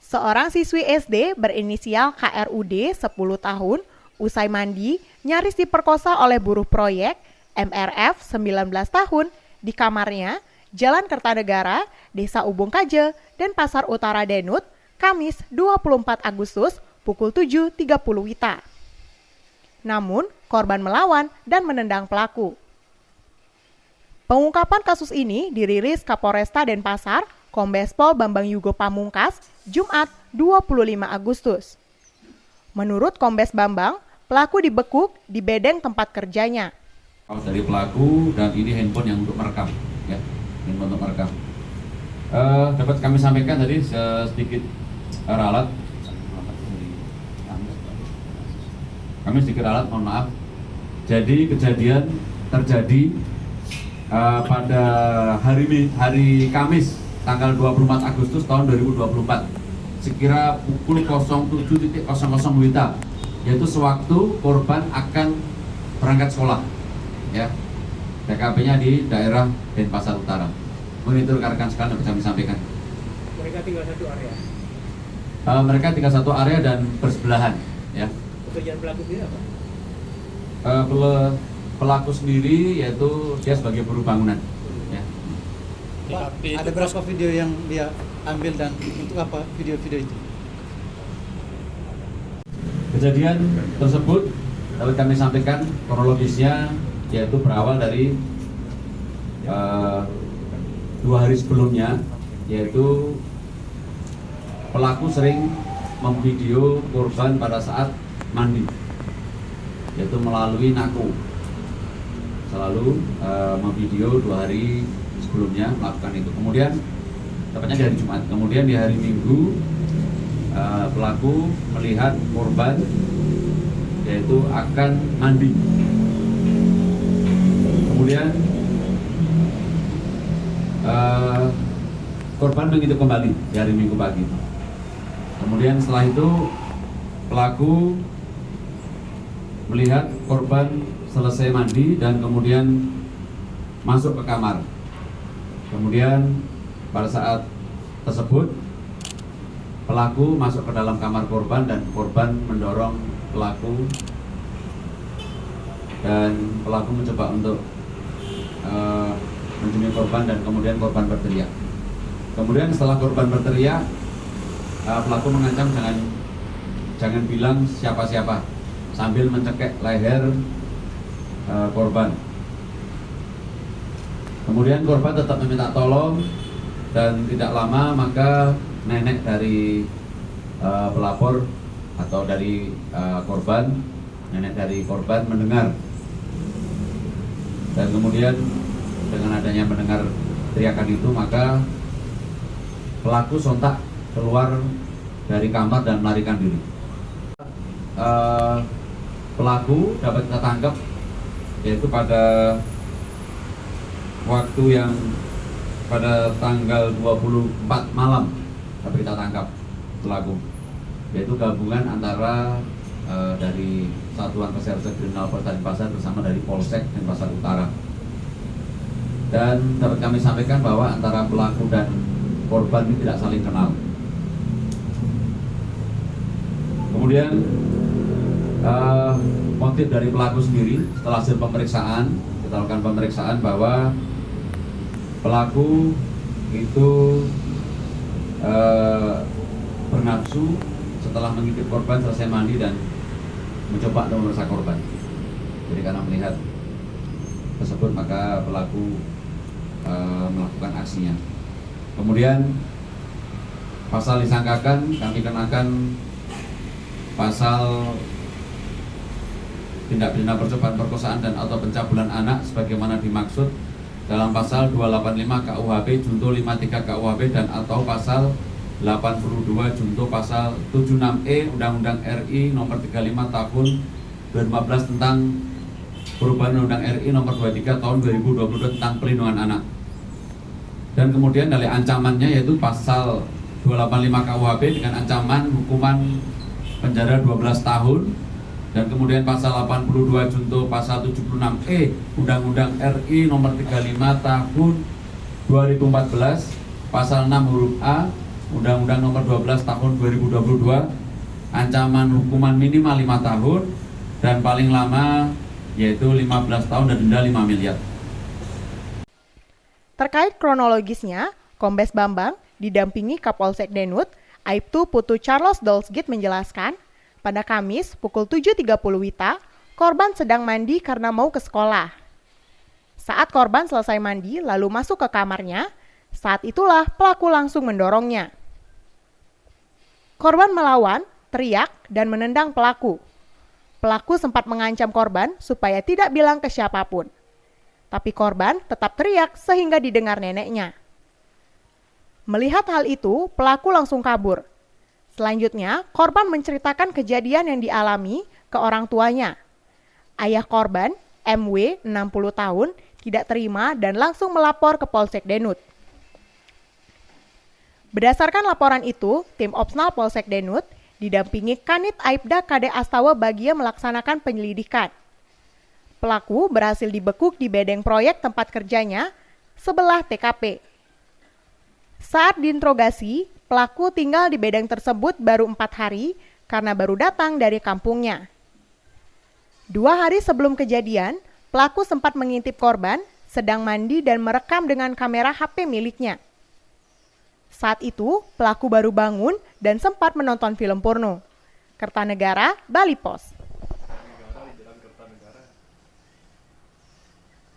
Seorang siswi SD berinisial KRUD 10 tahun, usai mandi, nyaris diperkosa oleh buruh proyek MRF 19 tahun di kamarnya, Jalan Kertanegara, Desa Ubung Kaje, dan Pasar Utara Denut, Kamis 24 Agustus pukul 7.30 WITA. Namun, korban melawan dan menendang pelaku. Pengungkapan kasus ini dirilis Kapolresta Denpasar, Kombes Pol Bambang Yugo Pamungkas, Jumat 25 Agustus. Menurut Kombes Bambang, pelaku dibekuk di bedeng tempat kerjanya. Dari pelaku, dan ini handphone yang untuk merekam, ya, handphone untuk merekam. Dapat kami sampaikan tadi sedikit ralat. Kami sedikit ralat, mohon maaf. Jadi kejadian terjadi pada hari Kamis tanggal 24 Agustus tahun 2024 sekira pukul 07.00 WITA, yaitu sewaktu korban akan berangkat sekolah, ya. TKP-nya di daerah Denpasar Utara. Monitor rekan sekalian dapat kami sampaikan. Mereka tinggal satu area. Mereka tinggal satu area dan bersebelahan, ya. Pekerjaan pelaku sendiri apa? Pelaku sendiri yaitu dia sebagai buruh bangunan, ya. Pak, ada berapa video yang dia ambil dan untuk apa video-video itu? Kejadian tersebut dapat kami sampaikan kronologisnya, yaitu berawal dari 2 hari sebelumnya, yaitu pelaku sering memvideo korban pada saat mandi, yaitu melalui naku. Selalu memvideo 2 hari sebelumnya melakukan itu. Kemudian tepatnya di hari Jumat. Kemudian di hari Minggu pelaku melihat korban yaitu akan mandi. Kemudian korban mengintip kembali di hari Minggu pagi. Kemudian setelah itu pelaku melihat korban selesai mandi dan kemudian masuk ke kamar. Kemudian pada saat tersebut pelaku masuk ke dalam kamar korban dan korban mendorong pelaku dan pelaku mencoba untuk menjumpai korban dan kemudian korban berteriak. Kemudian setelah korban berteriak, pelaku mengancam jangan bilang siapa-siapa sambil mencekek leher korban. Kemudian korban tetap meminta tolong dan tidak lama maka nenek dari pelapor atau dari korban, nenek dari korban mendengar, dan kemudian dengan adanya mendengar teriakan itu maka pelaku sontak keluar dari kamar dan melarikan diri. Pelaku dapat kita tangkap yaitu pada waktu yang pada tanggal 24 malam dapat kita tangkap pelaku, yaitu gabungan antara dari Satuan Reserse Kriminal Polres Denpasar bersama dari Polsek Denpasar Utara. Dan dapat kami sampaikan bahwa antara pelaku dan korban ini tidak saling kenal. Kemudian motif dari pelaku sendiri setelah hasil pemeriksaan, kita lakukan pemeriksaan bahwa pelaku itu bernafsu setelah mengintip korban selesai mandi dan mencoba untuk memeriksa korban. Jadi karena melihat tersebut maka pelaku melakukan aksinya. Kemudian pasal disangkakan kami kenakan pasal tindak pidana percobaan perkosaan dan atau pencabulan anak sebagaimana dimaksud dalam pasal 285 KUHP junto 53 KUHP dan atau pasal 82 junto pasal 76E Undang-Undang RI nomor 35 tahun 2015 tentang perubahan Undang RI nomor 23 tahun 2022 tentang perlindungan anak. Dan kemudian dari ancamannya yaitu pasal 285 KUHP dengan ancaman hukuman penjara 12 tahun, dan kemudian pasal 82 junto pasal 76E Undang-Undang RI nomor 35 tahun 2014 pasal 6 huruf A Undang-Undang Nomor 12 Tahun 2022, ancaman hukuman minimal 5 tahun dan paling lama yaitu 15 tahun dan denda 5 miliar. Terkait kronologisnya, Kombes Bambang didampingi Kapolsek Denut, Aibtu Putu Charles Dolsgit menjelaskan, pada Kamis pukul 7.30 WITA, korban sedang mandi karena mau ke sekolah. Saat korban selesai mandi lalu masuk ke kamarnya, saat itulah pelaku langsung mendorongnya. Korban melawan, teriak, dan menendang pelaku. Pelaku sempat mengancam korban supaya tidak bilang ke siapapun. Tapi korban tetap teriak sehingga didengar neneknya. Melihat hal itu, pelaku langsung kabur. Selanjutnya, korban menceritakan kejadian yang dialami ke orang tuanya. Ayah korban, MW, 60 tahun, tidak terima dan langsung melapor ke Polsek Denut. Berdasarkan laporan itu, tim Opsnal Polsek Denut didampingi Kanit Aibda KD Astawa Bagia melaksanakan penyelidikan. Pelaku berhasil dibekuk di bedeng proyek tempat kerjanya sebelah TKP. Saat diinterogasi, pelaku tinggal di bedeng tersebut baru 4 hari karena baru datang dari kampungnya. 2 hari sebelum kejadian, pelaku sempat mengintip korban sedang mandi dan merekam dengan kamera HP miliknya. Saat itu, pelaku baru bangun dan sempat menonton film porno. Kertanegara, Bali Pos.